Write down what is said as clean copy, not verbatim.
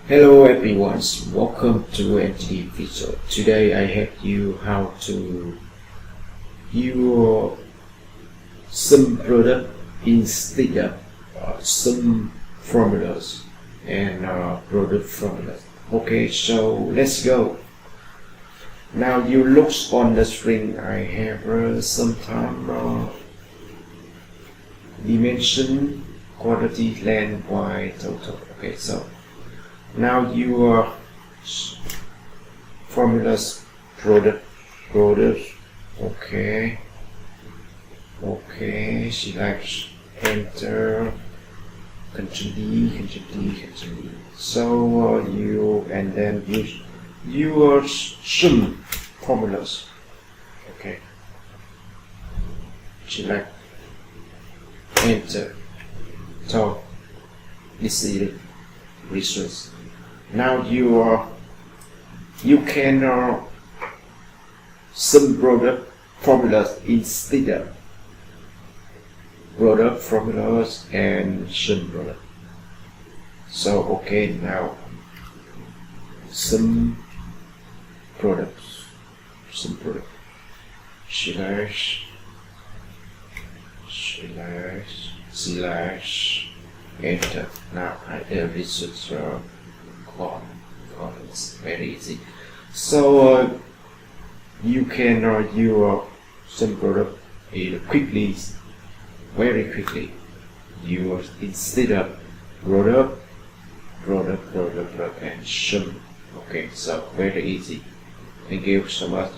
Hello everyone, welcome to NTD video. Today I help you how to your some product instead of some formulas and product formulas. Okay, so let's go. Now you look on the screen. I have some dimension, quantity, length, y, total. Okay, so now your formulas product, okay, select enter, continue. So you and then use your sum formulas. Okay, select enter. So this is the results. Now you can sum product formulas instead of product formulas and sum product. So okay, now sum products, slash enter. Now results are columns. Very easy. So you can your sum product quickly, very quickly. You instead of product and sum. Okay, so very easy. Thank you so much.